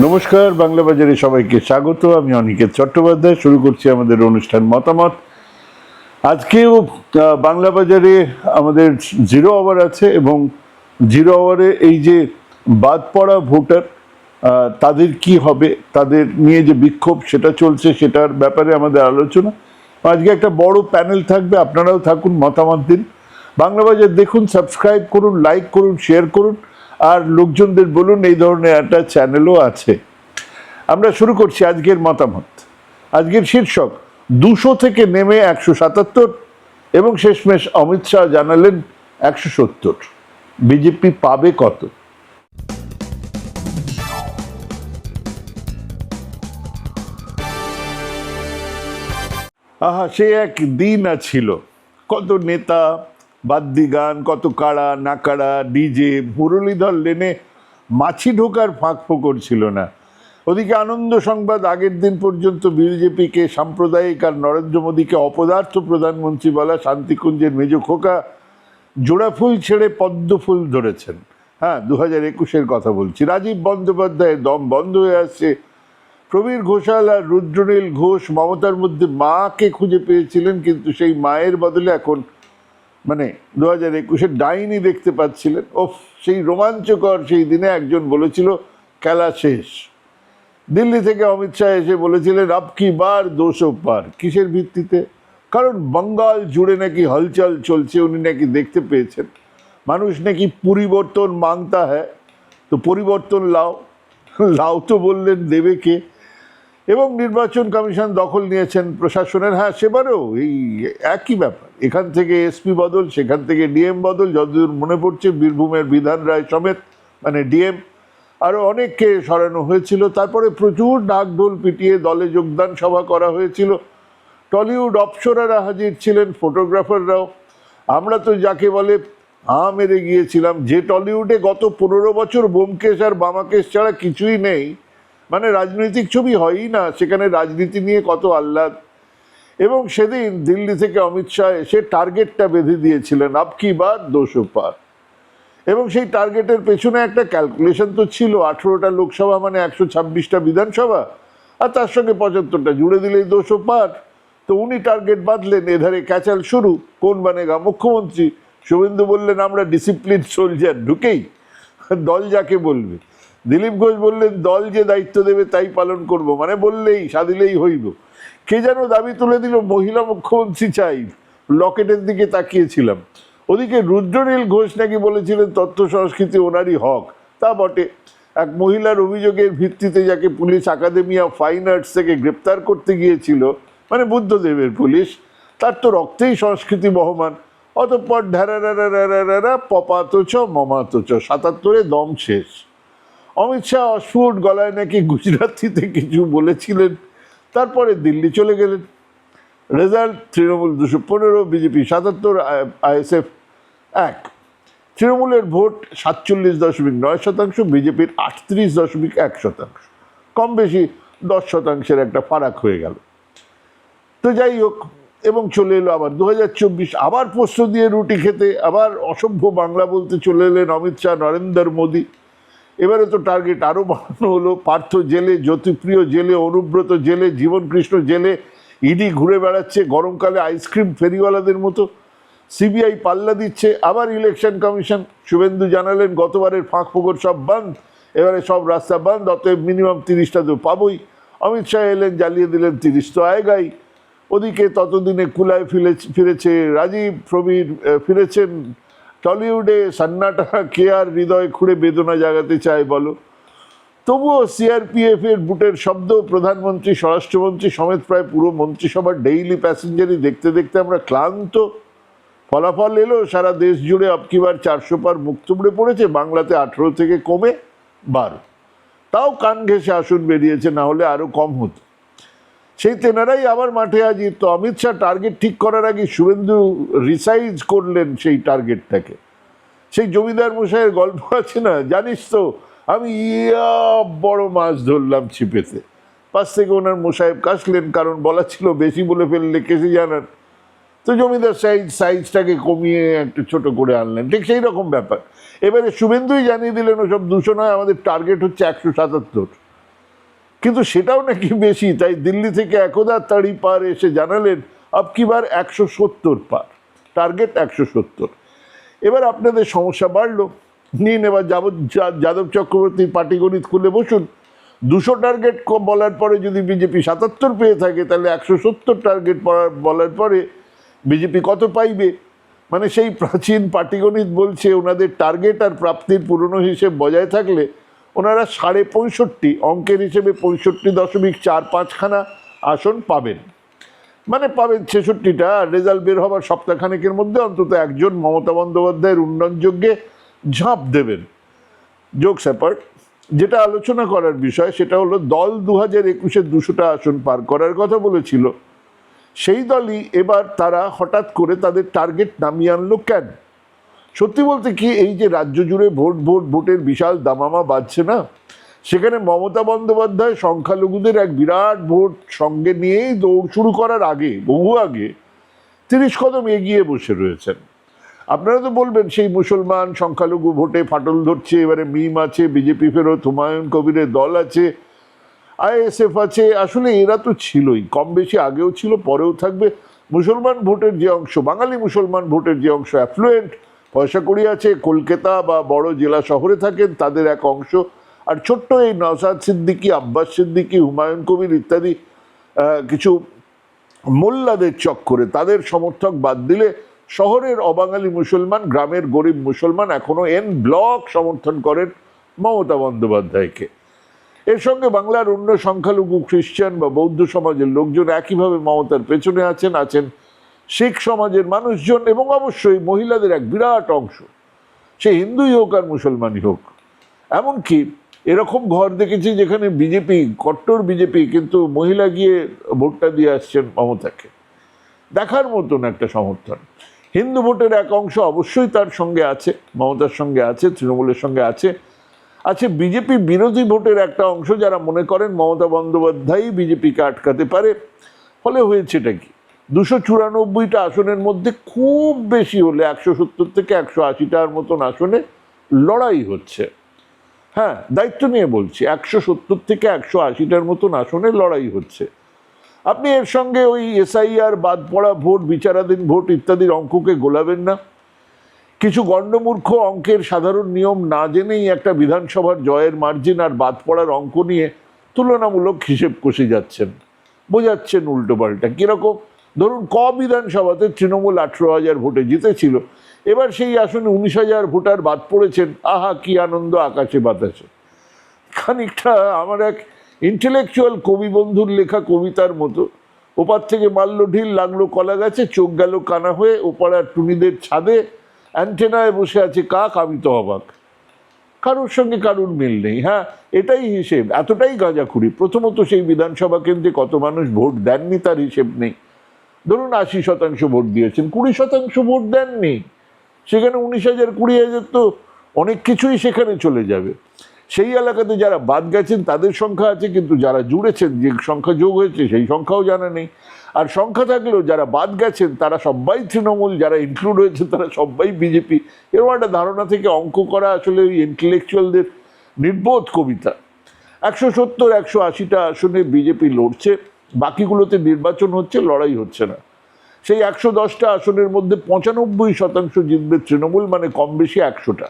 নমস্কার, বাংলা বাজারে সবাইকে স্বাগত। আমি অনিকেত চট্টোপাধ্যায়। শুরু করছি আমাদের অনুষ্ঠান মতামত। আজকেও বাংলা বাজারে আমাদের জিরো আওয়ার আছে এবং জিরো আওয়ারে এই যে বাদ পড়া ভোটার তাদের কি হবে, তাদের নিয়ে যে বিক্ষোভ সেটা চলছে, সেটার ব্যাপারে আমাদের আলোচনা। আজকে একটা বড় প্যানেল থাকবে, আপনারাও থাকুন, মতামত দিন। বাংলা বাজার দেখুন, সাবস্ক্রাইব করুন, লাইক করুন, শেয়ার করুন, আর লোকজনদের বলুন এই ধরনের একটা চ্যানেলও আছে। আমরা শুরু করছি আজকের মতামত। আজকের শীর্ষক 200 থেকে নেমে 177 এবং শেষমেশ অমিত শাহ জানালেন 170। বিজেপি পাবে কত? আহা, সে এক দিন ছিল, কত নেতা, বাদ্যি গান, কত কাড়া নাকাড়া, ডিজে, মুরলীধর লেনে মাছি ঢোকার ফাঁক ফোকর ছিল না। ওদিকে আনন্দ সংবাদ, আগের দিন পর্যন্ত বিজেপিকে সাম্প্রদায়িক আর নরেন্দ্র মোদীকে অপদার্থ প্রধানমন্ত্রী বলা শান্তিকুঞ্জের মেজ খোকা জোড়া ফুল ছেড়ে পদ্ম ফুল ধরেছেন। হ্যাঁ, 2021-এর কথা বলছি। রাজীব বন্দ্যোপাধ্যায়ের দম বন্ধ হয়ে আসছে। প্রবীর ঘোষাল আর রুদ্রনীল ঘোষ মমতার মধ্যে মাকে খুঁজে পেয়েছিলেন, কিন্তু সেই মায়ের বদলে এখন 2021-এর ডাইনি দেখতে পাচ্ছিলেন। ওফ, সেই রোমাঞ্চকর সেই দিনে একজন বলেছিল খেলা শেষ। দিল্লি থেকে অমিত শাহ এসে বলেছিলেন আব কি বার 200 পার। কিসের ভিত্তিতে? কারণ বাঙ্গাল জুড়ে নাকি হলচল চলছে, উনি নাকি দেখতে পেয়েছেন মানুষ নাকি পরিবর্তন মাংতা হ্যায়, তো পরিবর্তন লাও। লাও তো বললেন দেবে কে? এবং নির্বাচন কমিশন দখল নিয়েছেন প্রশাসনের। হ্যাঁ, সেবারেও এই একই ব্যাপার, এখান থেকে এসপি বদল, সেখান থেকে ডিএম বদল। যতদূর মনে পড়ছে বীরভূমের বিধান রায় সমেত ডিএম, আরও অনেককে সরানো হয়েছিল। তারপরে প্রচুর ডাকঢোল পিটিয়ে দলে যোগদান সভা করা হয়েছিল। টলিউড অপসরারা হাজির ছিলেন, ফটোগ্রাফাররাও। আমরা তো যাকে বলে মেরে গিয়েছিলাম। যে টলিউডে গত 15 বছর ব্যোমকেশ আর বামাকেশ ছাড়া কিছুই নেই, রাজনৈতিক ছবি হয়ই না, সেখানে রাজনীতি নিয়ে কত আহ্লাদ। এবং সেদিন দিল্লি থেকে অমিত শাহ এসে টার্গেটটা বেঁধে দিয়েছিলেন আব কি বার 200 পার। এবং সেই টার্গেটের পেছনে একটা ক্যালকুলেশন তো ছিল, 18টা লোকসভা 126টা বিধানসভা, আর তার সঙ্গে 75টা জুড়ে দিলেই 200 পার। তো উনি টার্গেট বাঁধলেন, এধারে ক্যাচাল শুরু, কোন বানেগা মুখ্যমন্ত্রী। শুভেন্দু বললেন আমরা ডিসিপ্লিন সোলজার, ঢুকেই দল যাকে বলবে। দিলীপ ঘোষ বললেন দল যে দায়িত্ব দেবে তাই পালন করব, বললেই সাদিলেই হইব। কে যেন দাবি তুলে দিল মহিলা মুখ্যমন্ত্রী চাই, লকেটের দিকে তাকিয়েছিলাম। ওদিকে রুদ্রনীল ঘোষ নাকি বলেছিলেন তথ্য সংস্কৃতি ওনারই হক। তা বটে, এক মহিলার অভিযোগের ভিত্তিতে যাকে police academy of fine arts থেকে গ্রেপ্তার করতে গিয়েছিল, বুদ্ধদেবের পুলিশ, তার তো রক্তেই সংস্কৃতি বহমান। অতঃপর ঢ্যারা পপাতচ মমাতচ, 77-এ দম শেষ। অমিত শাহ অস্ফুট গলায় নাকি গুজরাটিতে কিছু বলেছিলেন, তারপরে দিল্লি চলে গেলেন। Result Trinamool 215, BJP 77, ISF 1। তৃণমূলের ভোট 47.9%, বিজেপির 38.1%, কম বেশি 10% একটা ফারাক হয়ে গেল। তো যাই হোক, এবং চলে এলো আবার 2024, আবার পোস্ত দিয়ে রুটি খেতে, আবার অসভ্য বাংলা বলতে চলে এলেন অমিত শাহ, নরেন্দ্র মোদী। এবারে তো টার্গেট আরও বাড়ানো হলো। পার্থ জেলে, জ্যোতিপ্রিয় জেলে, অনুব্রত জেলে, জীবনকৃষ্ণ জেলে, ইডি ঘুরে বেড়াচ্ছে গরমকালে আইসক্রিম ফেরিওয়ালাদের মতো। সিবিআই পাল্লা দিচ্ছে। আবার ইলেকশন কমিশন, শুভেন্দু জানালেন গতবারের ফাঁক ফোকর সব বন্ধ, এবারে সব রাস্তা বন্ধ, অতএব মিনিমাম 30টা তো পাবোই। অমিত শাহ এলেন, জ্বালিয়ে দিলেন 30 তো আয়গাই। ওদিকে ততদিনে কুলায় ফিরেছে রাজীব, প্রবীর ফিরেছেন টলিউডে। সান্নাটা কে আর হৃদয় খুঁড়ে বেদনা জাগাতে চায় বলো? তবুও সিআরপিএফ এর বুটের শব্দ, প্রধানমন্ত্রী, স্বরাষ্ট্রমন্ত্রী সমেত প্রায় পুরো মন্ত্রিসভার ডেইলি প্যাসেঞ্জারই দেখতে দেখতে আমরা ক্লান্ত। ফলাফল এলো, সারা দেশ জুড়ে আপকিবার 400 পার মুখ থুবড়ে পড়েছে, বাংলাতে 18 থেকে কমে 12। তাও কান ঘেঁষে আসন বেরিয়েছে, না হলে আরো কম হতো। সেই তেনারাই আবার মাঠে হাজির। তো অমিত শাহ টার্গেট ঠিক করার আগে শুভেন্দু রিসাইজ করলেন সেই টার্গেটটাকে। সেই জমিদার মশাইয়ের গল্প আছে না, জানিস তো আমি বড় মাছ ধরলাম ছিপেতে। পাশ থেকে ওনার মোসাহেব কাশলেন, কারণ বলা ছিল বেশি বলে ফেললে কেসে জানান। তো জমিদার সাইজটাকে কমিয়ে একটু ছোট করে আনলেন, ঠিক সেই রকম ব্যাপার। এবারে শুভেন্দুই জানিয়ে দিলেন ওসব 200 নয়, আমাদের টার্গেট হচ্ছে 177। কিন্তু সেটাও নাকি বেশি, তাই দিল্লি থেকে একদা তাড়ি পার এসে জানালেন আব কি বার 170 পার, টার্গেট 170। এবার আপনাদের সমস্যা বাড়লো, নিন এবার যাদব চক্রবর্তীর পাটিগণিত খুলে বসুন। 200 টার্গেট বলার পরে যদি বিজেপি 77 পেয়ে থাকে, তাহলে 170 টার্গেট বলার পরে বিজেপি কত পাইবে? মানে সেই প্রাচীন পাটিগণিত বলছে ওনাদের টার্গেট আর প্রাপ্তির পুরনো হিসেব বজায় থাকলে ওনারা 65.5 অঙ্কের হিসেবে 65.45খানা আসন পাবেন, মানে পাবেন 66টা। আর রেজাল্ট বের হবার সপ্তাহখানেকের মধ্যে অন্তত একজন মমতা বন্দ্যোপাধ্যায়ের উন্নয়নযোগ্যে ঝাঁপ দেবেন। জোকস অ্যাপার্ট, যেটা আলোচনা করার বিষয় সেটা হলো দল 2021-এ 200টা আসন পার করার কথা বলেছিল, সেই দলই এবার তারা হঠাৎ করে তাদের টার্গেট নামিয়ে আনলো কেন? সত্যি বলতে কি, এই যে রাজ্য জুড়ে ভোটের বিশাল দামামা বাজছে না, সেখানে মমতা বন্দ্যোপাধ্যায় সংখ্যালঘুদের এক বিরাট ভোট সঙ্গে নিয়েই দৌড় শুরু করার আগে, বহু আগে 30 কদম এগিয়ে বসে রয়েছেন। আপনারা তো বলবেন সেই মুসলমান সংখ্যালঘু ভোটে ফাটল ধরছে, এবারে মিম আছে, বিজেপি ফেরত হুমায়ুন কবিরের দল আছে, আইএসএফ আছে। আসলে এরা তো ছিলই, কম বেশি আগেও ছিল, পরেও থাকবে। মুসলমান ভোটের যে অংশ, বাঙালি মুসলমান ভোটের যে অংশ অ্যাফ্লুয়েন্ট, পয়সা কড়ি আছে, কলকাতা বা বড় জেলা শহরে থাকেন, তাদের এক অংশ। আর ছোট্ট এই নওশাদ সিদ্দিকী, আব্বাস সিদ্দিকী, হুমায়ুন কবির ইত্যাদি কিছু মোল্লাদের চক্করে তাদের সমর্থক বাদ দিলে শহরের অবাঙালি মুসলমান, গ্রামের গরিব মুসলমান এখনো এন ব্লক সমর্থন করেন মমতা বন্দ্যোপাধ্যায়কে। এর সঙ্গে বাংলার অন্য সংখ্যালঘু খ্রিস্টান বা বৌদ্ধ সমাজের লোকজন একইভাবে মমতার পেছনে আছেন শিখ সমাজের মানুষজন, এবং অবশ্যই মহিলাদের এক বিরাট অংশ, সে হিন্দুই হোক আর মুসলমানই হোক। এমনকি এরকম ঘর দেখেছি যেখানে বিজেপি, কট্টর বিজেপি, কিন্তু মহিলা গিয়ে ভোটটা দিয়ে আসছেন মমতাকে। দেখার মতন একটা সমর্থন। হিন্দু ভোটের এক অংশ অবশ্যই তার সঙ্গে আছে, মমতার সঙ্গে আছে, তৃণমূলের সঙ্গে আছে। বিজেপি বিরোধী ভোটের একটা অংশ যারা মনে করেন মমতা বন্দ্যোপাধ্যায় বিজেপিকে আটকাতে পারে। ফলে হয়েছেটা কি, 294টা আসনের মধ্যে খুব বেশি হলে 170 থেকে 180টার মতন আসনে লড়াই হচ্ছে। হ্যাঁ, দায়িত্ব নিয়ে বলছি, 170 থেকে 180টার মতন আসনে লড়াই হচ্ছে। আপনি এর সঙ্গে ওই এসআইআর, বাদ পড়া ভোট, বিচারাধীন ভোট ইত্যাদির অঙ্ককে গোলাবেন না। কিছু গণ্ডমূর্খ অঙ্কের সাধারণ নিয়ম না জেনেই একটা বিধানসভার জয়ের মার্জিন আর বাদ পড়ার অঙ্ক নিয়ে তুলনামূলক হিসেব কষে যাচ্ছেন, বোঝাচ্ছেন উল্টোপাল্টা। কিরকম? ধরুন, বিধানসভাতে তৃণমূল 18,000 ভোটে জিতেছিল, এবার সেই আসনে 19,000 ভোটার বাদ পড়েছেন। আহা, কি আনন্দ আকাশে বাতাসে। খানিকটা আমার এক ইন্টেলেকচুয়াল কবি বন্ধুর লেখা কবিতার মতো। ওপার থেকে মারল ঢিল, লাগলো কলা গাছে, চোখ গেল কানা হয়ে, ওপাড়ার টুনিদের ছাদে অ্যান্টেনায় বসে আছে কাক, আমি তো অবাক। কারোর সঙ্গে কারোর মিল নেই। হ্যাঁ, এটাই হিসেব, এতটাই গাঁজাখুরি। প্রথমত সেই বিধানসভা কেন্দ্রে কত মানুষ ভোট দেননি তার হিসেব নেই। ধরুন 80% ভোট দিয়েছেন, 20% ভোট দেননি, সেখানে 19,000 20,000 তো অনেক কিছুই সেখানে চলে যাবে। সেই এলাকাতে যারা বাদ গেছেন তাদের সংখ্যা আছে, কিন্তু যারা জুড়েছেন, যে সংখ্যা যোগ হয়েছে সেই সংখ্যাও জানা নেই। আর সংখ্যা থাকলেও যারা বাদ গেছেন তারা সবাই তৃণমূল, যারা ইনক্লুড হয়েছে তারা সবাই বিজেপি। এরকম একটা ধারণা থেকে অঙ্ক করা আসলে ওই ইন্টেলেকচুয়ালদের নির্বোধ কবিতা। 170 180টা আসনে বিজেপি লড়ছে, বাকিগুলোতে নির্বাচন হচ্ছে, লড়াই হচ্ছে না। সেই 110টা আসনের মধ্যে 95% জিতবে তৃণমূল, মানে কম বেশি 100টা।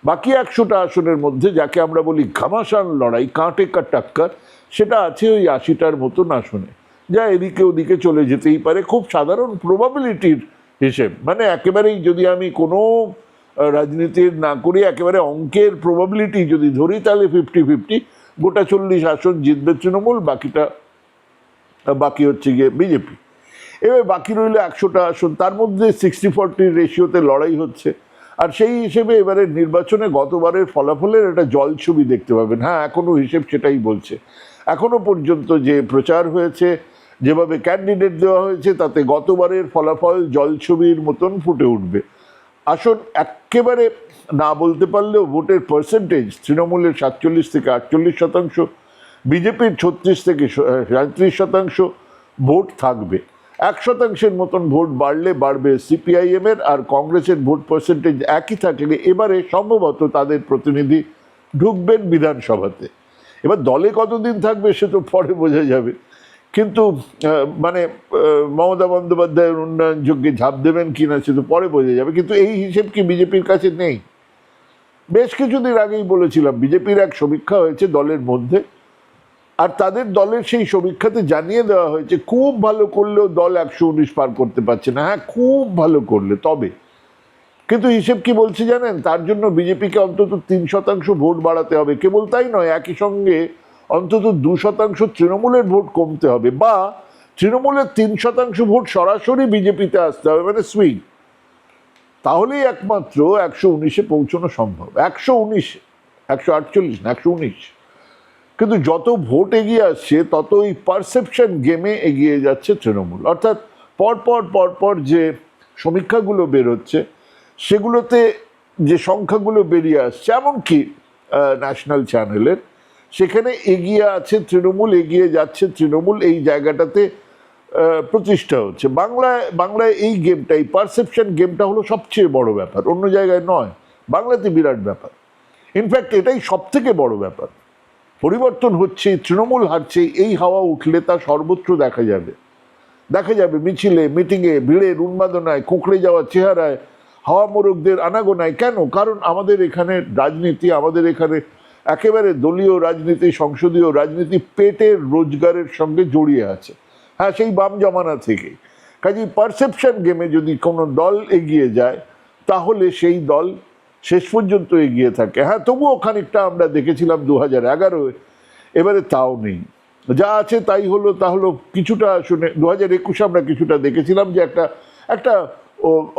বাকি 100টা আসনের মধ্যে যাকে আমরা বলি ঘামাসান লড়াই, কাঁটে টাক্কার, সেটা আছে ওই 80টার মতন আসনে, যা এদিকে ওদিকে চলে যেতেই পারে। খুব সাধারণ প্রবাবিলিটির হিসেব, মানে একেবারেই যদি আমি কোনো রাজনীতির না করি, একেবারে অঙ্কের প্রবাবিলিটি যদি ধরি, তাহলে 50-50, গোটা 40 আসন জিতবে তৃণমূল, বাকি হচ্ছে গিয়ে বিজেপি। এবার বাকি রইল 100টা আসন, তার মধ্যে 60-40 রেশিওতে লড়াই হচ্ছে। আর সেই হিসেবে এবারের নির্বাচনে গতবারের ফলাফলের একটা জলছবি দেখতে পাবেন। হ্যাঁ, এখনো হিসেব সেটাই বলছে। এখনো পর্যন্ত যে প্রচার হয়েছে, যেভাবে ক্যান্ডিডেট দেওয়া হয়েছে, তাতে গতবারের ফলাফল জলছবির মতন ফুটে উঠবে। আসন একেবারে না বলতে পারলেও ভোটের পার্সেন্টেজ তৃণমূলের 47 থেকে 48%, বিজেপির 36 থেকে 37% ভোট থাকবে। 1% মতন ভোট বাড়বে সিপিআইএম এর, আর কংগ্রেসের ভোট পার্সেন্টেজ একই থাকলে এবারে সম্ভবত তাদের প্রতিনিধি ঢুকবেন বিধানসভাতে। এবার দলে কতদিন থাকবে সে তো পরে বোঝা যাবে, কিন্তু মমতা বন্দ্যোপাধ্যায়ের উন্নয়ন যজ্ঞে ঝাঁপ দেবেন কিনা সে তো পরে বোঝা যাবে, কিন্তু এই হিসেব কি বিজেপির কাছে নেই? বেশ কিছুদিন আগেই বলেছিলাম বিজেপির এক সমীক্ষা হয়েছে দলের মধ্যে, আর তাদের দলের সেই সমীক্ষাতে জানিয়ে দেওয়া হয়েছে খুব ভালো করলেও দল 119 পার করতে পারছে না। হ্যাঁ, খুব ভালো করলে তবে, কিন্তু হিসেব কি বলছে জানেন? তার জন্য বিজেপিকে অন্তত 3% ভোট বাড়াতে হবে। কেবল তাই নয়, একই সঙ্গে অন্তত 2% তৃণমূলের ভোট কমতে হবে, বা তৃণমূলের 3% ভোট সরাসরি বিজেপিতে আসতে হবে, মানে সুইং। তাহলেই একমাত্র 119-এ পৌঁছানো সম্ভব। 119, 148 না, 119। কিন্তু যত ভোট এগিয়ে আসছে তত এই পারসেপশন গেমে এগিয়ে যাচ্ছে তৃণমূল। অর্থাৎ পরপর যে সমীক্ষাগুলো বেরোচ্ছে সেগুলোতে যে সংখ্যাগুলো বেরিয়ে আসছে, এমনকি ন্যাশনাল চ্যানেলের, সেখানে এগিয়ে আছে তৃণমূল, এগিয়ে যাচ্ছে তৃণমূল, এই জায়গাটাতে প্রতিষ্ঠা হচ্ছে। বাংলায় এই গেমটা, এই পারসেপশন গেমটা হলো সবচেয়ে বড় ব্যাপার, অন্য জায়গায় নয়। বাংলাতে বিরাট ব্যাপার, ইনফ্যাক্ট এটাই সব থেকে বড় ব্যাপার। পরিবর্তন হচ্ছে, তৃণমূল হারছে, এই হাওয়া উঠলে তা সর্বত্র দেখা যাবে মিছিলে, মিটিংয়ে, ভিড়ের উন্মাদনায়, কুঁকড়ে যাওয়া চেহারায়, হাওয়া মোরগদের আনাগোনায়। কেন? কারণ আমাদের এখানে রাজনীতি, আমাদের এখানে একেবারে দলীয় রাজনীতি, সংসদীয় রাজনীতি পেটের রোজগারের সঙ্গে জড়িয়ে আছে। হ্যাঁ, সেই বাম জমানা থেকেই। কাজেই পারসেপশন গেমে যদি কোনো দল এগিয়ে যায় তাহলে সেই দল শেষ পর্যন্ত এগিয়ে থাকে। হ্যাঁ, তবুও খানিকটা আমরা দেখেছিলাম 2011-এ, এবারে তাও নেই। যা আছে তাই হলো। তা হলো কিছুটা শুনে 2021 আমরা কিছুটা দেখেছিলাম যে একটা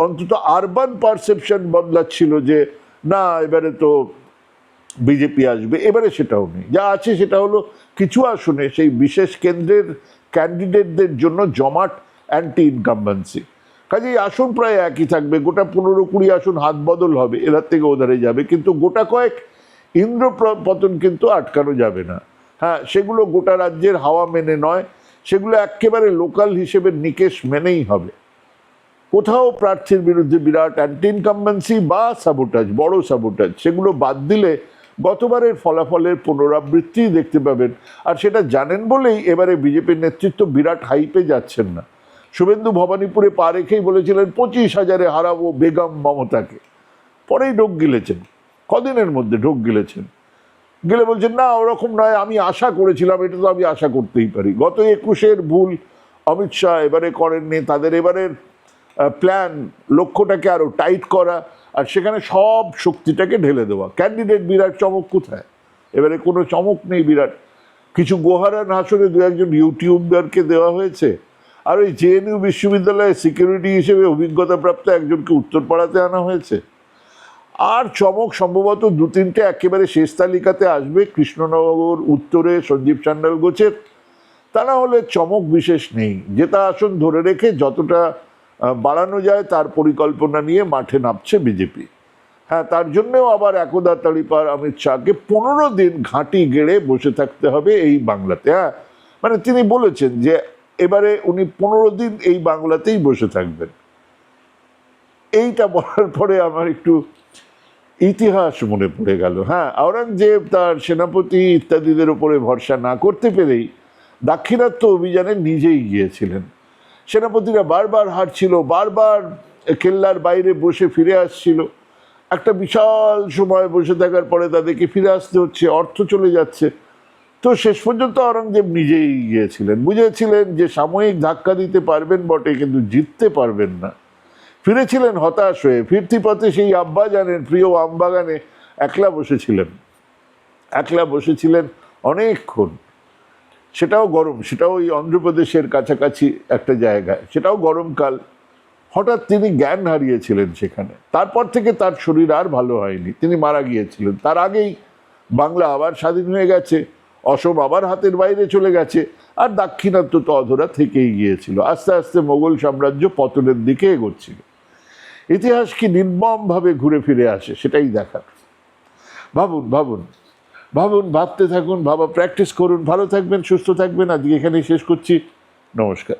অন্তত আরবান পারসেপশন বদলাচ্ছিল যে না, এবারে তো বিজেপি আসবে। এবারে সেটাও নেই। যা আছে সেটা হলো কিছু আসনে সেই বিশেষ কেন্দ্রের ক্যান্ডিডেটদের জন্য জমাট অ্যান্টি ইনকামবেন্সি। কাজেই আসন প্রায় একই থাকবে, গোটা 15-20 আসন হাত বদল হবে, এধার থেকে ওধারে যাবে, কিন্তু গোটা কয়েক ইন্দ্র পতন কিন্তু আটকানো যাবে না। হ্যাঁ, সেগুলো গোটা রাজ্যের হাওয়া মেনে নয়, সেগুলো একেবারে লোকাল হিসেবে নিকেশ মেনেই হবে। কোথাও প্রার্থীর বিরুদ্ধে বিরাট অ্যান্টি ইনকামবেন্সি বা সাবোটাজ, বড় সাবোটাজ, সেগুলো বাদ দিলে গতবারের ফলাফলের পুনরাবৃত্তি দেখতে পাবেন। আর সেটা জানেন বলেই এবারে বিজেপির নেতৃত্ব বিরাট হাইপে যাচ্ছেন না। শুভেন্দু ভবানীপুরে পা রেখেই বলেছিলেন 25,000-এ হারাবো বেগম মমতাকে, পরেই ঢোক গিলেছেন, কদিনের মধ্যে ঢোক গিলেছেন, গেলে বলছেন না ওরকম নয়, আমি আশা করেছিলাম, এটা তো আমি আশা করতেই পারি। গত 21-এর ভুল অমিত শাহ এবারে করেননি। তাদের এবারের প্ল্যান, লক্ষ্যটাকে আরো টাইট করা, আর সেখানে সব শক্তিটাকে ঢেলে দেওয়া। ক্যান্ডিডেট বিরাট চমক কোথায়? এবারে কোনো চমক নেই বিরাট। কিছু গোহারান আসলে 2-1 ইউটিউবারকে দেওয়া হয়েছে, আর ওই জেএনইউ বিশ্ববিদ্যালয়ে সিকিউরিটি হিসেবে অভিজ্ঞতাপ্রাপ্ত একজনকে উত্তরপাড়াতে আনা হয়েছে। আর চমক সম্ভবত 2-3টে একেবারে শেষ তালিকাতে আসবে, কৃষ্ণনগর উত্তরে সঞ্জীব সান্যাল গোছের। তা না হলে চমক বিশেষ নেই। জেতা আসন ধরে রেখে যতটা বাড়ানো যায় তার পরিকল্পনা নিয়ে মাঠে নামছে বিজেপি। হ্যাঁ, তার জন্যও আবার একদা তাড়িপার অমিত শাহকে 15 দিন ঘাঁটি গেড়ে বসে থাকতে হবে এই বাংলাতে। হ্যাঁ, মানে তিনি বলেছেন যে এবারে উনি 15 দিন এই বাংলাতেই বসে থাকবেন। এইটা বলার পরে আমার একটু ইতিহাস মনে পড়ে গেল। হ্যাঁ, আওরঙ্গজেব তার সেনাপতি ইত্যাদিদের উপরে ভরসা না করতে পেরেই দাক্ষিণাত্য অভিযানে নিজেই গিয়েছিলেন। সেনাপতিরা বারবার হারছিল, বারবার কেল্লার বাইরে বসে ফিরে আসছিল। একটা বিশাল সময় বসে থাকার পরে তাদেরকে ফিরে আসতে হচ্ছে, অর্থ চলে যাচ্ছে। তো শেষ পর্যন্ত আওরঙ্গজেব নিজেই গিয়েছিলেন, বুঝেছিলেন যে সাময়িক ধাক্কা দিতে পারবেন বটে, কিন্তু জিততে পারবেন না। ফিরেছিলেন হতাশ হয়ে, ফিরতি পথে সেই আব্বাজানের প্রিয় আমবাগানে একলা বসেছিলেন অনেকক্ষণ। সেটাও গরম, সেটাও ওই অন্ধ্রপ্রদেশের কাছাকাছি একটা জায়গায়, সেটাও গরমকাল। হঠাৎ তিনি জ্ঞান হারিয়েছিলেন সেখানে। তারপর থেকে তার শরীর আর ভালো হয়নি, তিনি মারা গিয়েছিলেন। তার আগেই বাংলা আবার স্বাধীন হয়ে গেছে, অসম আবার হাতের বাইরে চলে গেছে, আর দাক্ষিণাত্য তো অধরা থেকেই গিয়েছিল। আস্তে আস্তে মোগল সাম্রাজ্য পতনের দিকে এগোচ্ছিল। ইতিহাস কি নির্মমভাবে ঘুরে ফিরে আসে সেটাই দেখার। ভাবুন ভাবুন ভাবুন, ভাবতে থাকুন, ভাবা প্র্যাকটিস করুন। ভালো থাকবেন, সুস্থ থাকবেন। আজকে এখানেই শেষ করছি। নমস্কার।